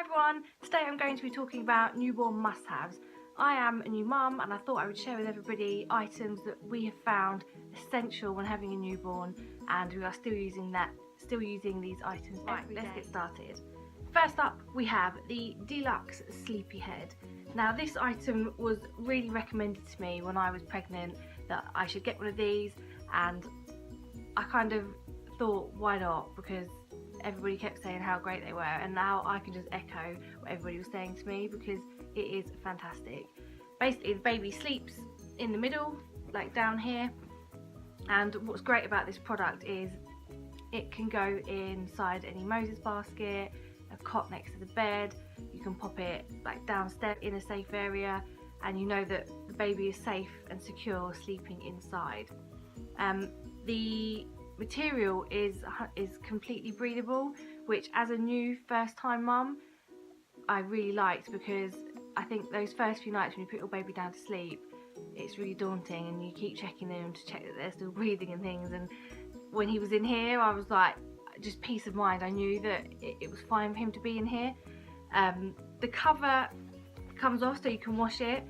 everyone, today I'm going to be talking about newborn must-haves. I am a new mum and I thought I would share with everybody items that we have found essential when having a newborn, and we are still using these items. Right, let's get started. First up we have the Deluxe Sleepyhead. Now this item was really recommended to me when I was pregnant that I should get one of these, and I kind of thought why not, because everybody kept saying how great they were, and now I can just echo what everybody was saying to me because it is fantastic. Basically the baby sleeps in the middle, like down here, and what's great about this product is it can go inside any Moses basket, a cot next to the bed. You can pop it like downstairs in a safe area, and you know that the baby is safe and secure sleeping inside. The material is completely breathable, which as a new first time mum I really liked, because I think those first few nights when you put your baby down to sleep, it's really daunting and you keep checking them to check that they're still breathing and things, and when he was in here I was like, just peace of mind, I knew that it was fine for him to be in here. The cover comes off so you can wash it.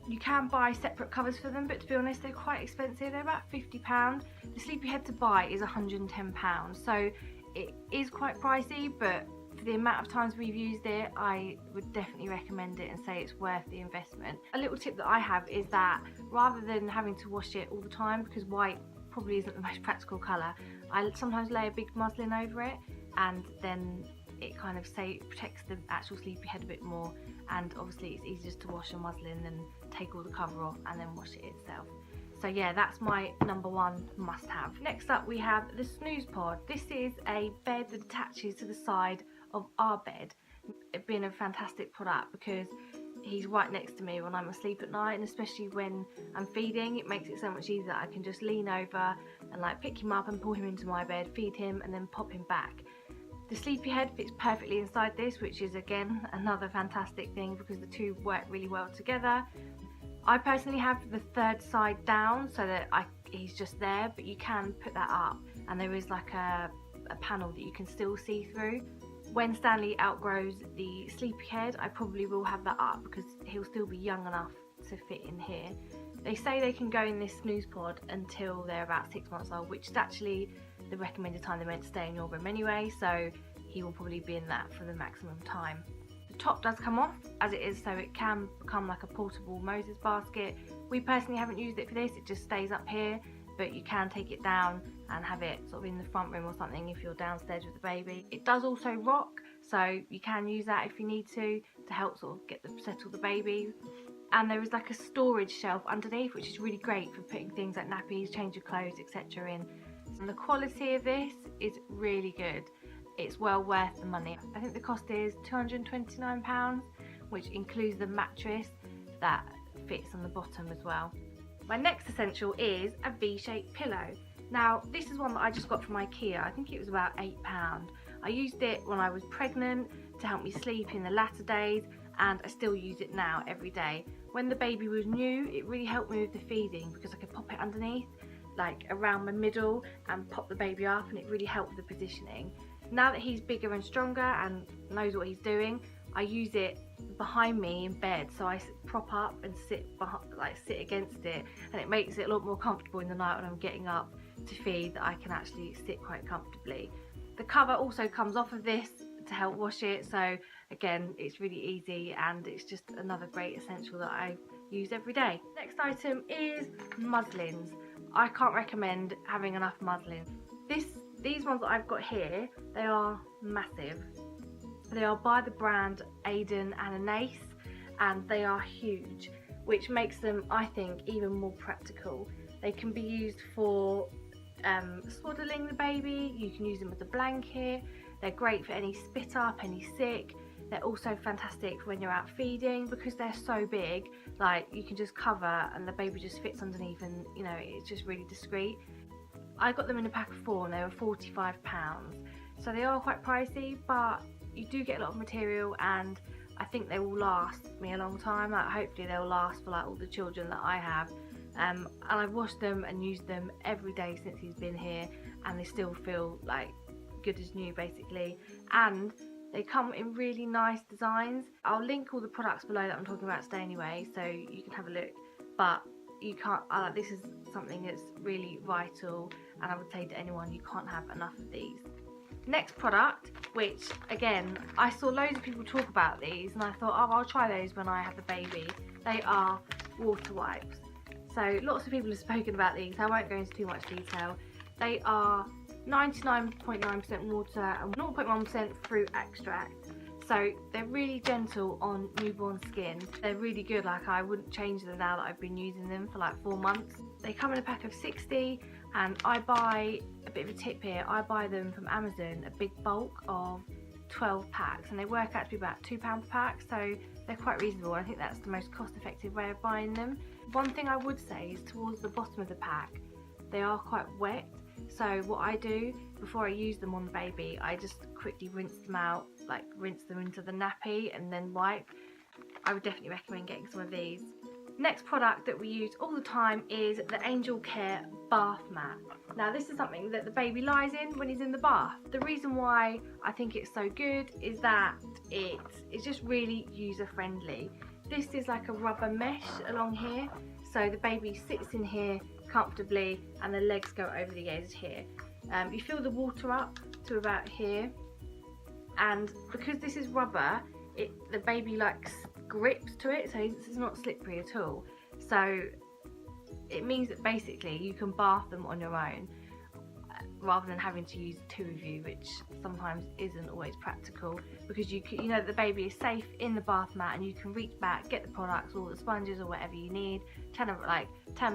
You can buy separate covers for them, but to be honest they're quite expensive. They're about £50. The Sleepyhead to buy is £110, so it is quite pricey, but for the amount of times we've used it I would definitely recommend it and say it's worth the investment. A little tip that I have is that rather than having to wash it all the time, because white probably isn't the most practical colour, I sometimes lay a big muslin over it, and then it kind of protects the actual Sleepyhead a bit more, and obviously it's easier just to wash a muslin than take all the cover off and then wash it itself. So yeah, that's my number one must have. Next up we have the Snooze Pod. This is a bed that attaches to the side of our bed. It's been a fantastic product because he's right next to me when I'm asleep at night, and especially when I'm feeding, it makes it so much easier. I can just lean over and like pick him up and pull him into my bed, feed him and then pop him back. The Sleepyhead fits perfectly inside this, which is again another fantastic thing because the two work really well together. I personally have the third side down so that he's just there, but you can put that up and there is like a panel that you can still see through. When Stanley outgrows the Sleepyhead, I probably will have that up because he'll still be young enough to fit in here. They say they can go in this Snooze Pod until they're about 6 months old, which is actually the recommended time they're meant to stay in your room anyway, so he will probably be in that for the maximum time. The top does come off as it is, so it can become like a portable Moses basket. We personally haven't used it for this, it just stays up here, but you can take it down and have it sort of in the front room or something if you're downstairs with the baby. It does also rock, so you can use that if you need to help sort of settle the baby. And there is like a storage shelf underneath, which is really great for putting things like nappies, change of clothes, etc. in. And the quality of this is really good. It's well worth the money. I think the cost is £229, which includes the mattress that fits on the bottom as well. My next essential is a V-shaped pillow. Now this is one that I just got from IKEA. I think it was about £8. I used it when I was pregnant to help me sleep in the latter days, and I still use it now every day. When the baby was new, it really helped me with the feeding because I could pop it underneath, like around my middle, and pop the baby up, and it really helped with the positioning. Now that he's bigger and stronger and knows what he's doing, I use it behind me in bed, so I prop up and sit against it, and it makes it a lot more comfortable in the night when I'm getting up to feed, that I can actually sit quite comfortably. The cover also comes off of this to help wash it, so again it's really easy and it's just another great essential that I use every day. Next item is muslins. I can't recommend having enough muslins. These ones that I've got here, they are massive. They are by the brand Aiden and Anais, and they are huge, which makes them, I think, even more practical. They can be used for swaddling the baby. You can use them as a blanket. They're great for any spit up, any sick. They're also fantastic for when you're out feeding because they're so big. Like you can just cover and the baby just fits underneath, and you know, it's just really discreet. I got them in a pack of 4 and they were £45, so they are quite pricey, but you do get a lot of material and I think they will last me a long time. Like hopefully they'll last for like all the children that I have, and I've washed them and used them every day since he's been here, and they still feel like good as new basically. And They come in really nice designs. I'll link all the products below that I'm talking about today anyway, so you can have a look. But you can't, this is something that's really vital, and I would say to anyone, you can't have enough of these. Next product, which again, I saw loads of people talk about these, and I thought, oh, I'll try those when I have the baby. They are water wipes. So lots of people have spoken about these, I won't go into too much detail. They are 99.9% water and 0.1% fruit extract. So they're really gentle on newborn skin. They're really good, like I wouldn't change them now that I've been using them for like 4 months. They come in a pack of 60, and I buy, a bit of a tip here, I buy them from Amazon, a big bulk of 12 packs, and they work out to be about £2 per pack, so they're quite reasonable. I think that's the most cost effective way of buying them. One thing I would say is towards the bottom of the pack, they are quite wet. So what I do before I use them on the baby, I just quickly rinse them out, like rinse them into the nappy and then wipe. I would definitely recommend getting some of these. Next product that we use all the time is the Angel Care bath mat. Now this is something that the baby lies in when he's in the bath. The reason why I think it's so good is that it's just really user friendly. This is like a rubber mesh along here, so the baby sits in here comfortably and the legs go over the edge here. You fill the water up to about here, and because this is rubber, the baby like grips to it, so it's not slippery at all. So it means that basically you can bath them on your own rather than having to use 2 of you, which sometimes isn't always practical, because you know that the baby is safe in the bath mat and you can reach back, get the products or the sponges or whatever you need, turn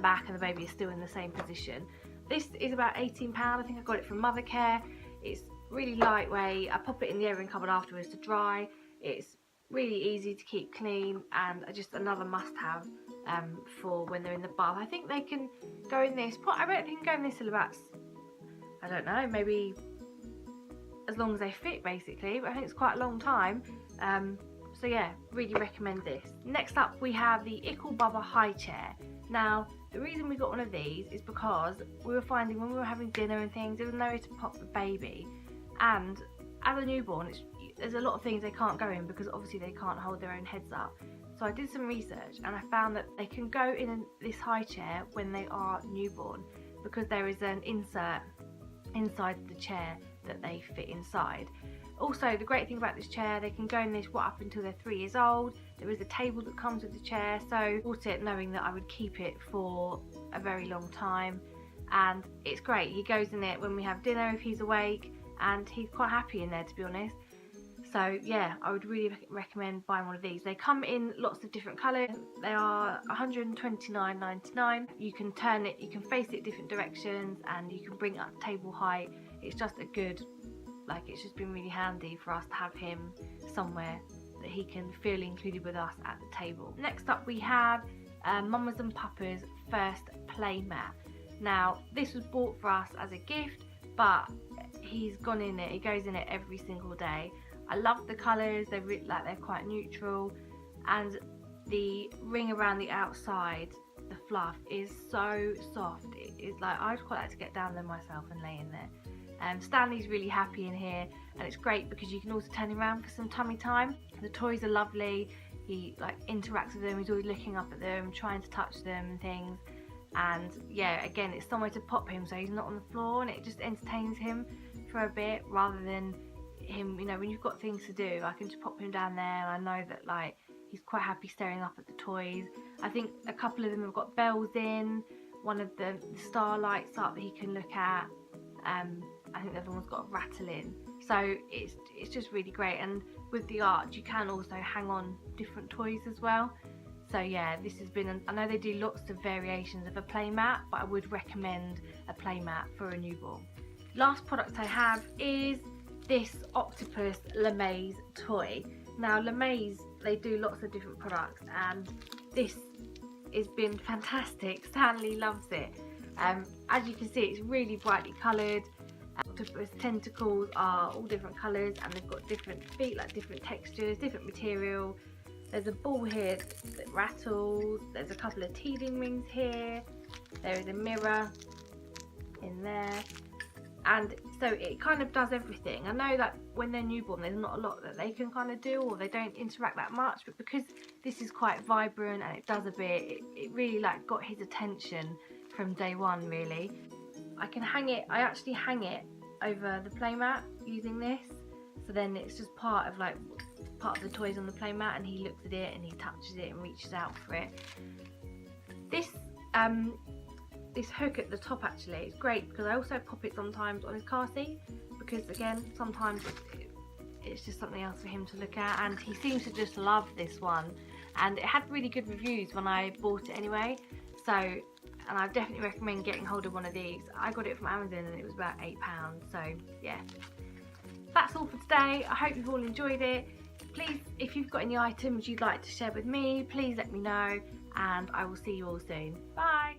back and the baby is still in the same position. This is about £18. I think I got it from Mothercare. It's really lightweight. I pop it in the airing cupboard afterwards to dry. It's really easy to keep clean, and just another must-have for when they're in the bath. I think they can go in this. I reckon they can go in this till about, I don't know, maybe as long as they fit basically, but I think it's quite a long time. So yeah, really recommend this. Next up we have the Ickle Bubba High Chair. Now the reason we got one of these is because we were finding when we were having dinner and things, there was nowhere to pop the baby, and as a newborn there's a lot of things they can't go in because obviously they can't hold their own heads up. So I did some research and I found that they can go in this high chair when they are newborn, because there is an insert inside the chair that they fit inside. Also, the great thing about this chair, they can go in this up until they're 3 years old. There is a table that comes with the chair, so I bought it knowing that I would keep it for a very long time, and it's great. He goes in it when we have dinner if he's awake, and he's quite happy in there, to be honest. So yeah, I would really recommend buying one of these. They come in lots of different colours. They are £129.99. You can turn it, you can face it different directions, and you can bring it up table height. It's just a good, it's just been really handy for us to have him somewhere that he can feel included with us at the table. Next up we have Mamas and Papa's first play mat. Now this was bought for us as a gift, but he's gone in it, he goes in it every single day. I love the colours, they're quite neutral, and the ring around the outside, the fluff, is so soft. It is I'd quite like to get down there myself and lay in there. Stanley's really happy in here, and it's great because you can also turn him around for some tummy time. The toys are lovely. He interacts with them, he's always looking up at them, trying to touch them and things. And yeah, again, it's somewhere to pop him so he's not on the floor, and it just entertains him for a bit rather than him, when you've got things to do, I can just pop him down there and I know that he's quite happy staring up at the toys. I think a couple of them have got bells in, one of the star lights up that he can look at. I think the other one's got a rattle in, so it's just really great. And with the arch you can also hang on different toys as well. So yeah, this has been I know they do lots of variations of a play mat, but I would recommend a play mat for a newborn. Last product I have is this Octopus LeMaze toy. Now LeMaze, they do lots of different products, and this has been fantastic. Stanley loves it. As you can see, it's really brightly coloured. Octopus tentacles are all different colours, and they've got different feet, different textures, different material. There's a ball here that rattles. There's a couple of teething rings here. There is a mirror in there. and so it kind of does everything. I know that when they're newborn there's not a lot that they can kind of do, or they don't interact that much, but because this is quite vibrant and it does a bit, it really like got his attention from day one really. I can hang it, I actually hang it over the playmat using this, so then it's just part of the toys on the playmat, and he looks at it and he touches it and reaches out for it. This hook at the top actually is great because I also pop it sometimes on his car seat, because again sometimes it's just something else for him to look at, and he seems to just love this one, and it had really good reviews when I bought it anyway, so, and I definitely recommend getting hold of one of these. I got it from Amazon and it was about £8, so yeah. That's all for today. I hope you've all enjoyed it. Please, if you've got any items you'd like to share with me, please let me know, and I will see you all soon. Bye!